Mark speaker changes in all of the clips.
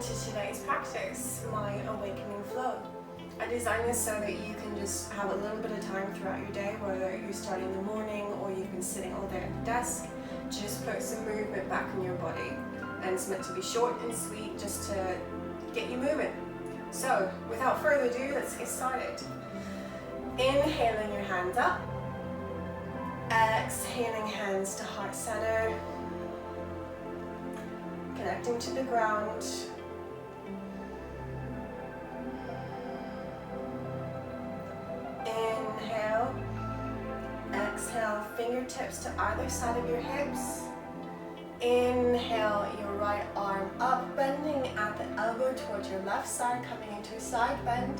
Speaker 1: to today's practice, my awakening flow. I designed this so that you can just have a little bit of time throughout your day, whether you're starting in the morning or you've been sitting all day at the desk, to just put some movement back in your body. And it's meant to be short and sweet, just to get you moving. So without further ado, let's get started. Inhaling your hands up, exhaling hands to heart center, connecting to the ground. Inhale, exhale, fingertips to either side of your hips. Inhale, your right arm up, bending at the elbow towards your left side, coming into a side bend.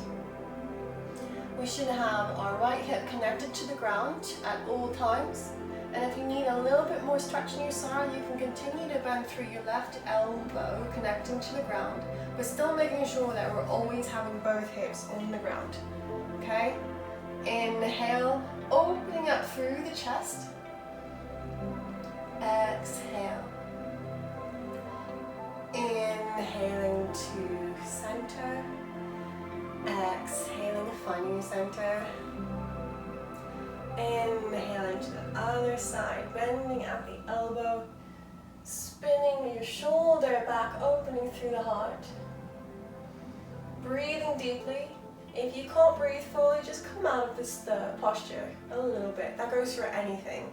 Speaker 1: We should have our right hip connected to the ground at all times. And if you need a little bit more stretch in your side, you can continue to bend through your left elbow, connecting to the ground, but still making sure that we're always having both hips on the ground. Okay? Inhale, opening up through the chest. Exhale. Inhaling to center. Exhaling, finding your center. Inhaling to the other side, bending at the elbow, spinning your shoulder back, opening through the heart. Breathing deeply. If you can't breathe fully, just come out of this posture a little bit. That goes for anything.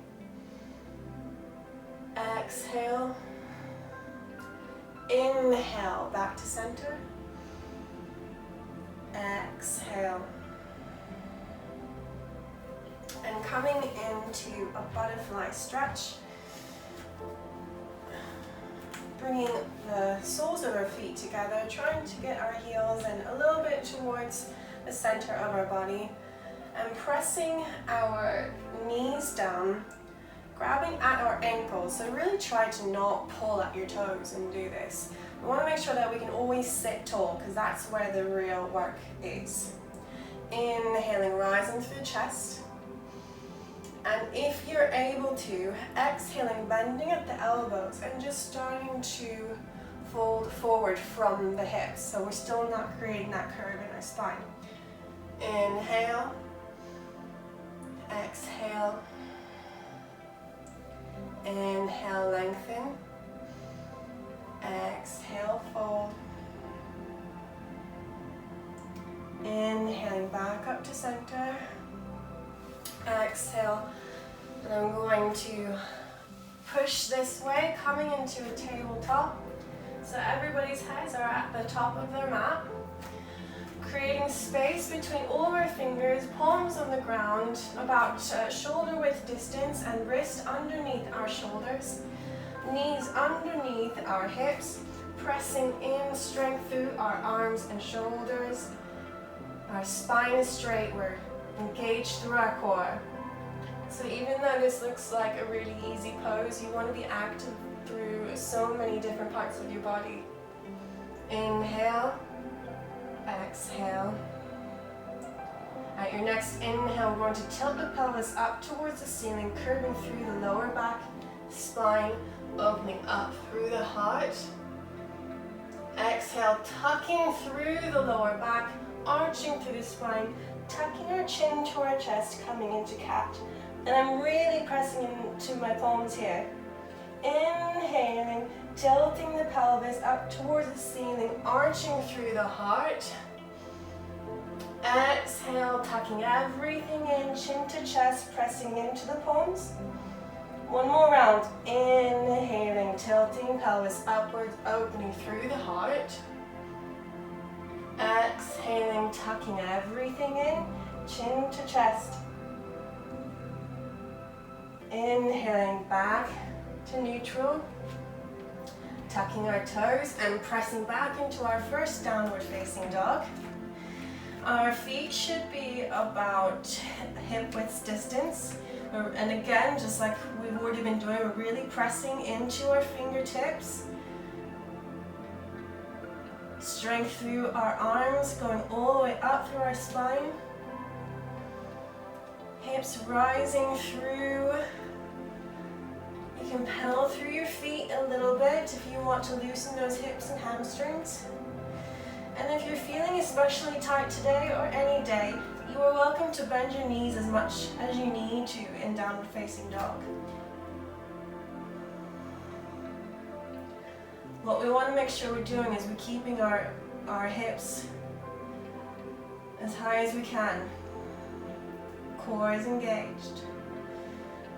Speaker 1: Exhale. Inhale, back to center. Exhale. And coming into a butterfly stretch. Bringing the soles of our feet together, trying to get our heels in a little bit towards the center of our body. And pressing our knees down, grabbing at our ankles. So really try to not pull at your toes and do this. We want to make sure that we can always sit tall, because that's where the real work is. Inhaling, rising through the chest. And if you're able to, exhaling, bending at the elbows and just starting to fold forward from the hips. So we're still not creating that curve in our spine. Inhale, exhale, inhale, lengthen, exhale, fold, inhaling back up to center, exhale, and I'm going to push this way, coming into a tabletop. So everybody's heads are at the top of their mat, creating space between all of our fingers, palms on the ground, about shoulder width distance, and wrist underneath our shoulders, knees underneath our hips, pressing in strength through our arms and shoulders. Our spine is straight, we're engaged through our core. So even though this looks like a really easy pose, you want to be active through so many different parts of your body. Inhale, exhale. At your next inhale, we're going to tilt the pelvis up towards the ceiling, curving through the lower back, spine, opening up through the heart. Exhale, tucking through the lower back, arching through the spine, tucking our chin to our chest, coming into cat. And I'm really pressing into my palms here. Inhaling, tilting the pelvis up towards the ceiling, arching through the heart. Exhale, tucking everything in, chin to chest, pressing into the palms. One more round. Inhaling, tilting pelvis upwards, opening through the heart. Exhaling, tucking everything in, chin to chest. Inhaling back to neutral, tucking our toes and pressing back into our first downward facing dog. Our feet should be about hip width distance. And again, just like we've already been doing, we're really pressing into our fingertips. Strength through our arms, going all the way up through our spine. Hips rising through. You can pedal through your feet a little bit if you want to loosen those hips and hamstrings. And if you're feeling especially tight today or any day, you are welcome to bend your knees as much as you need to in downward facing dog. What we want to make sure we're doing is we're keeping our hips as high as we can. Core is engaged.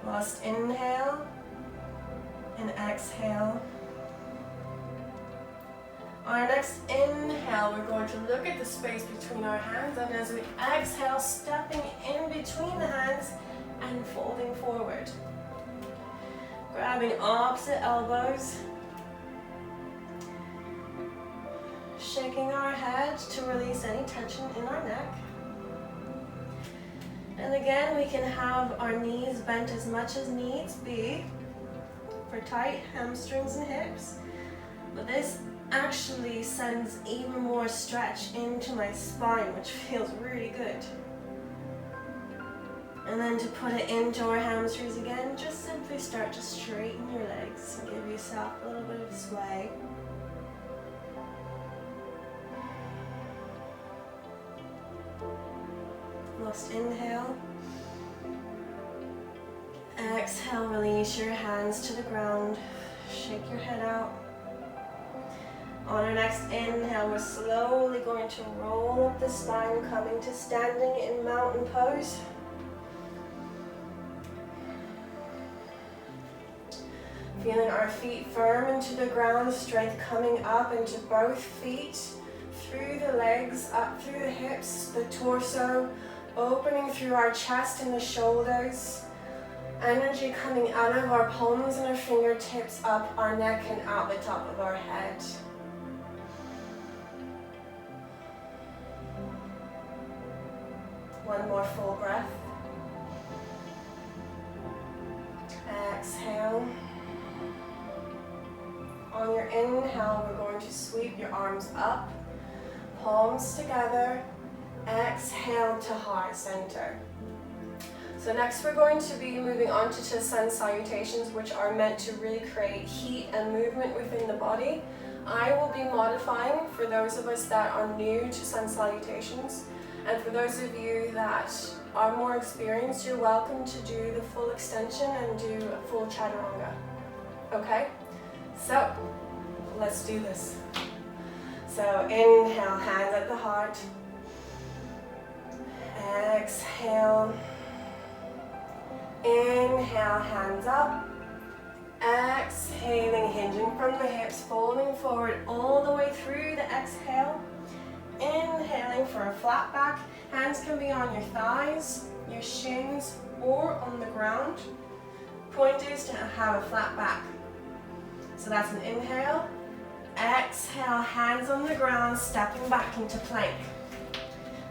Speaker 1: Last inhale and exhale. On our next inhale, we're going to look at the space between our hands, and as we exhale, stepping in between the hands and folding forward. Grabbing opposite elbows. Shaking our head to release any tension in our neck. And again, we can have our knees bent as much as needs be for tight hamstrings and hips. But this actually sends even more stretch into my spine, which feels really good. And then to put it into our hamstrings again, just simply start to straighten your legs and give yourself a little bit of sway. Last inhale. Exhale, release your hands to the ground. Shake your head out. On our next inhale, we're slowly going to roll up the spine, coming to standing in mountain pose. Feeling our feet firm into the ground, strength coming up into both feet, through the legs, up through the hips, the torso, opening through our chest and the shoulders. Energy coming out of our palms and our fingertips, up our neck and out the top of our head. One more full breath. Exhale. On your inhale, we're going to sweep your arms up, palms together. Exhale to heart center. So next we're going to be moving on to sun salutations, which are meant to really create heat and movement within the body. I will be modifying for those of us that are new to sun salutations. And for those of you that are more experienced, you're welcome to do the full extension and do a full chaturanga. Okay? So, let's do this. So, inhale, hands at the heart. Exhale. Inhale, hands up. Exhaling, hinging from the hips, folding forward all the way through the exhale. Inhaling for a flat back. Hands can be on your thighs, your shins, or on the ground. Point is to have a flat back. So that's an inhale. Exhale, hands on the ground, stepping back into plank.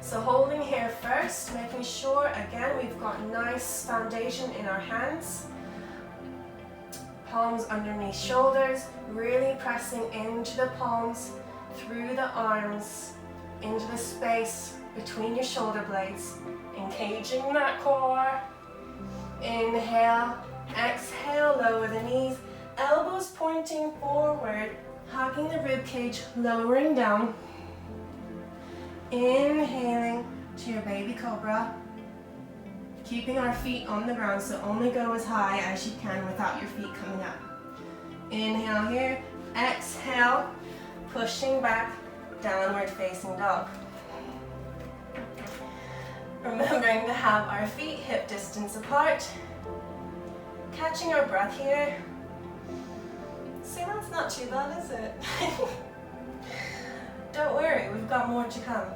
Speaker 1: So holding here first, making sure, again, we've got nice foundation in our hands. Palms underneath shoulders, really pressing into the palms, through the arms, into the space between your shoulder blades, engaging that core. Inhale, exhale, lower the knees, elbows pointing forward, hugging the rib cage, lowering down. Inhaling to your baby cobra, keeping our feet on the ground, so only go as high as you can without your feet coming up. Inhale here, exhale, pushing back, downward facing dog. Remembering to have our feet hip distance apart, catching our breath here. See, that's not too bad, is it? Don't worry, we've got more to come.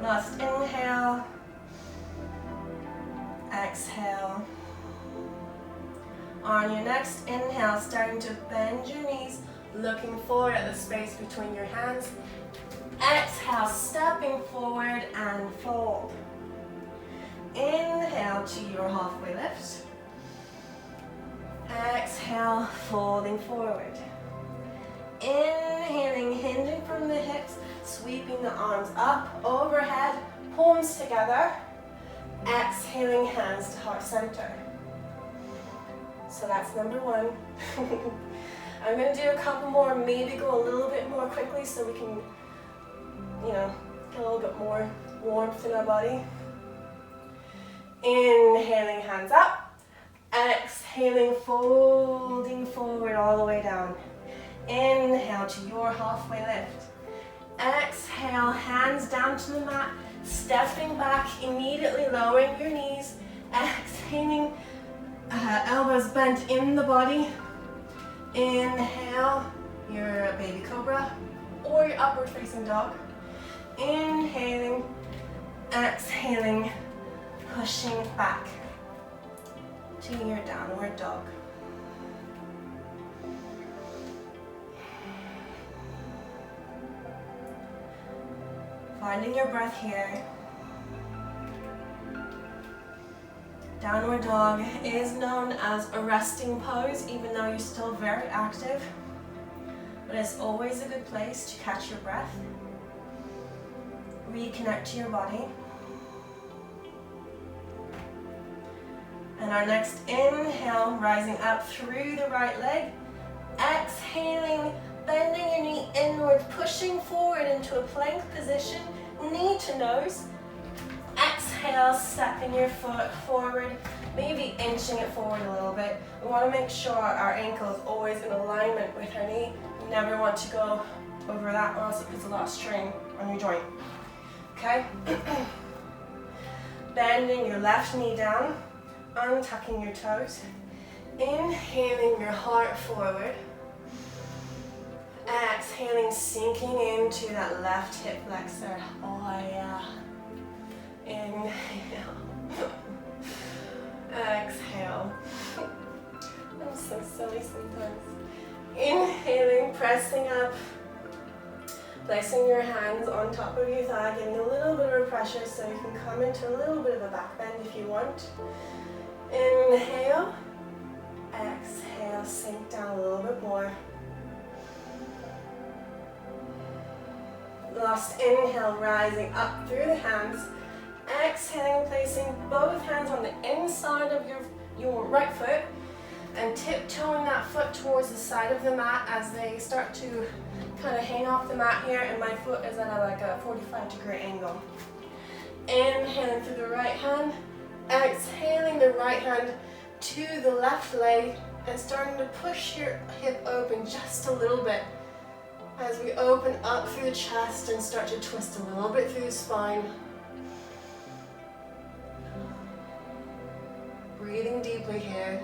Speaker 1: Last inhale, exhale. On your next inhale, starting to bend your knees, looking forward at the space between your hands. Exhale, stepping forward and fold. Inhale to your halfway lift. Exhale, folding forward. Inhaling, hinging from the hips, sweeping the arms up, overhead, palms together. Exhaling, hands to heart center. So that's number one. I'm going to do a couple more, maybe go a little bit more quickly so we can, you know, get a little bit more warmth in our body. Inhaling, hands up. Exhaling, folding forward all the way down. Inhale to your halfway lift. Exhale, hands down to the mat, stepping back, immediately lowering your knees. Exhaling, elbows bent in the body. Inhale, your baby cobra or your upward facing dog. Inhaling, exhaling, pushing back to your downward dog. Finding your breath here. Downward dog is known as a resting pose, even though you're still very active. But it's always a good place to catch your breath, reconnect to your body. And our next inhale, rising up through the right leg. Exhaling, bending your knee inward, pushing forward into a plank position, knee to nose. Exhale, stepping your foot forward, maybe inching it forward a little bit. We want to make sure our ankle is always in alignment with our knee. You never want to go over that, or else it puts a lot of strain on your joint. Okay? Bending your left knee down, untucking your toes. Inhaling your heart forward. Exhaling, sinking into that left hip flexor. Oh yeah. Inhale. Exhale. I'm so silly sometimes. Inhaling, pressing up. Placing your hands on top of your thigh, getting a little bit of pressure so you can come into a little bit of a back bend if you want. Inhale. Exhale, sink down a little bit more. Last inhale, rising up through the hands. Exhaling, placing both hands on the inside of your right foot and tiptoeing that foot towards the side of the mat as they start to kind of hang off the mat here, and my foot is at a 45-degree angle. Inhaling through the right hand, exhaling the right hand to the left leg and starting to push your hip open just a little bit as we open up through the chest and start to twist a little bit through the spine. Breathing deeply here.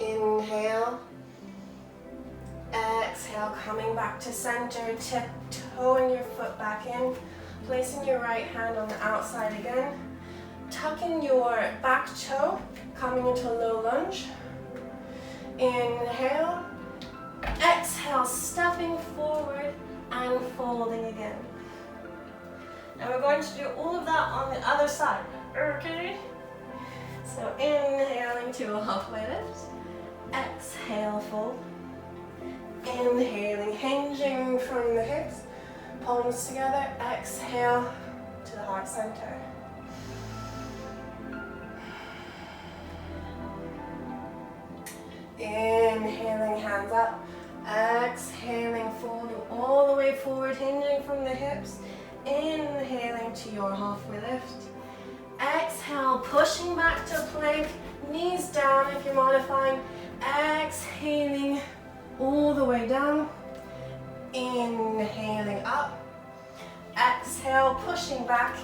Speaker 1: Inhale. Exhale, coming back to center, tiptoeing your foot back in, placing your right hand on the outside again, tucking your back toe, coming into a low lunge. Inhale. Exhale, stepping forward and folding again. Now we're going to do all of that on the other side, okay? So inhaling to a halfway lift. Exhale, fold. Inhaling, hinging from the hips, palms together. Exhale to the heart center. Inhaling, hands up. Exhaling, folding all the way forward, hinging from the hips. Inhaling to your halfway lift. Exhale, pushing back to plank, knees down if you're modifying. Exhaling all the way down. Inhaling up. Exhale, pushing back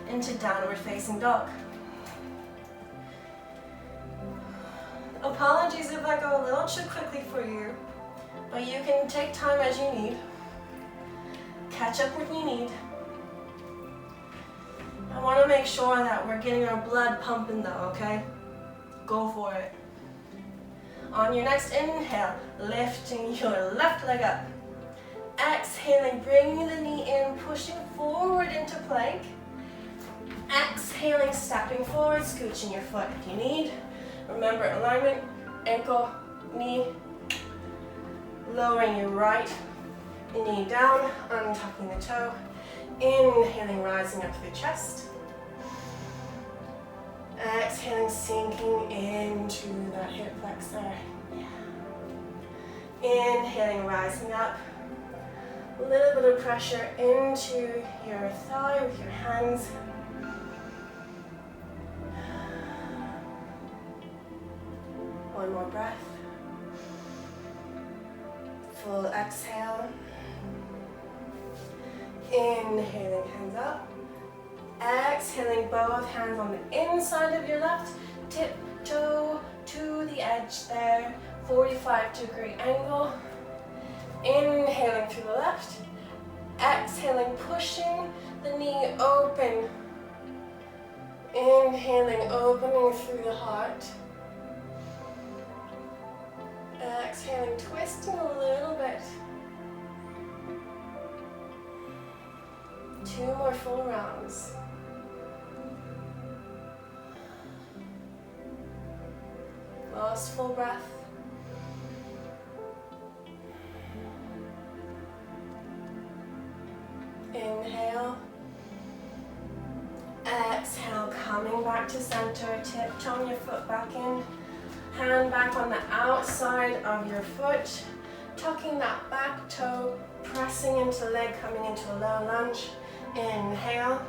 Speaker 1: into downward facing dog. Apologies if I go a little too quickly for you, but you can take time as you need. Catch up when you need. I want to make sure that we're getting our blood pumping though, okay? Go for it. On your next inhale, lifting your left leg up. Exhaling, bringing the knee in, pushing forward into plank. Exhaling, stepping forward, scooching your foot if you need. Remember alignment, ankle, knee. Lowering your right knee down, untucking the toe. Inhaling, rising up through the chest. Exhaling, sinking into that hip flexor. Inhaling, rising up. A little bit of pressure into your thigh with your hands. One more breath. Full exhale. Inhaling, hands up. Exhaling, both hands on the inside of your left. Tiptoe to the edge there. 45-degree angle. Inhaling through the left. Exhaling, pushing the knee open. Inhaling, opening through the heart. Exhaling, twisting a little bit. 2 more full rounds. Last full breath. Inhale. Exhale, coming back to center. Tiptoe your foot back in. Hand back on the outside of your foot. Tucking that back toe. Pressing into the leg, coming into a low lunge. Inhale.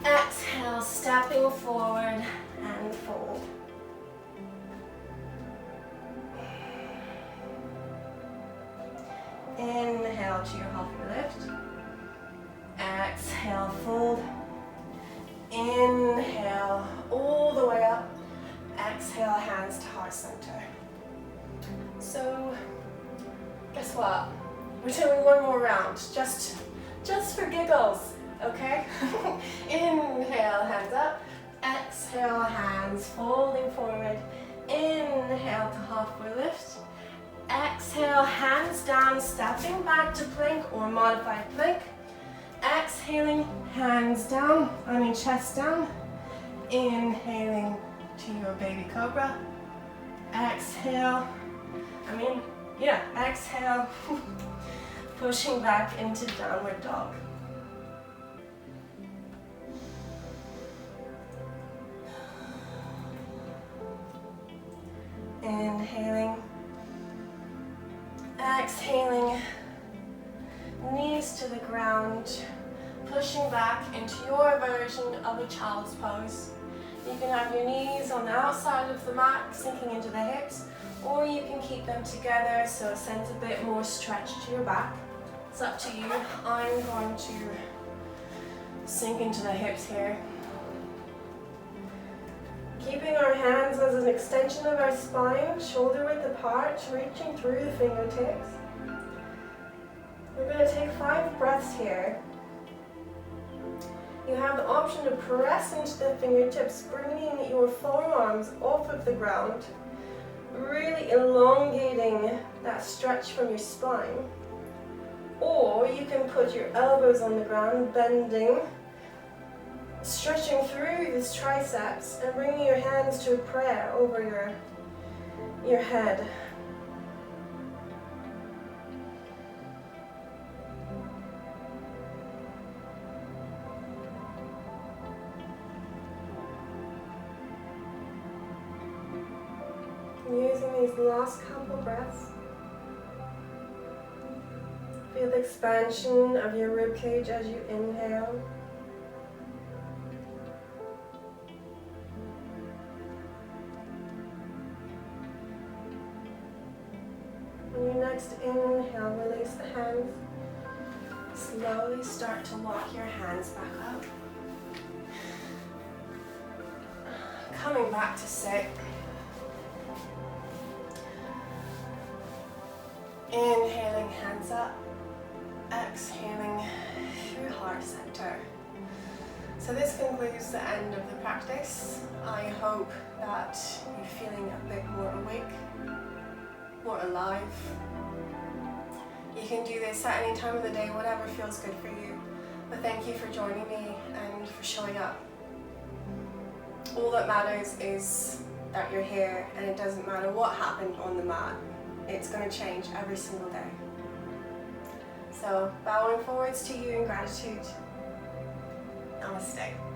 Speaker 1: Exhale, stepping forward and fold. Inhale to your halfway lift. Exhale, fold. Inhale, all the way up. Exhale, hands to heart center. So, guess what? We're doing one more round, just for giggles, okay? Inhale, hands up. Exhale, hands folding forward. Inhale to halfway lift. Exhale, hands down, stepping back to plank or modified plank. Exhaling, hands down, chest down. Inhaling to your baby cobra. Exhale, exhale. Pushing back into downward dog. Inhaling. Exhaling, knees to the ground, pushing back into your version of a child's pose. You can have your knees on the outside of the mat, sinking into the hips, or you can keep them together so it sends a bit more stretch to your back. It's up to you. I'm going to sink into the hips here. Keeping our hands as an extension of our spine, shoulder width apart, reaching through the fingertips. We're going to take 5 breaths here. You have the option to press into the fingertips, bringing your forearms off of the ground, really elongating that stretch from your spine. Or you can put your elbows on the ground, bending, stretching through these triceps and bringing your hands to a prayer over your head. Using these last couple breaths, feel the expansion of your rib cage as you inhale. On your next inhale, release the hands. Slowly start to walk your hands back up. Coming back to sit. Inhaling, hands up. Exhaling through heart center. So this concludes the end of the practice. I hope that you're feeling a bit more awake, more alive. You can do this at any time of the day, whatever feels good for you. But thank you for joining me and for showing up. All that matters is that you're here, and it doesn't matter what happened on the mat. It's going to change every single day. So bowing forwards to you in gratitude. Namaste.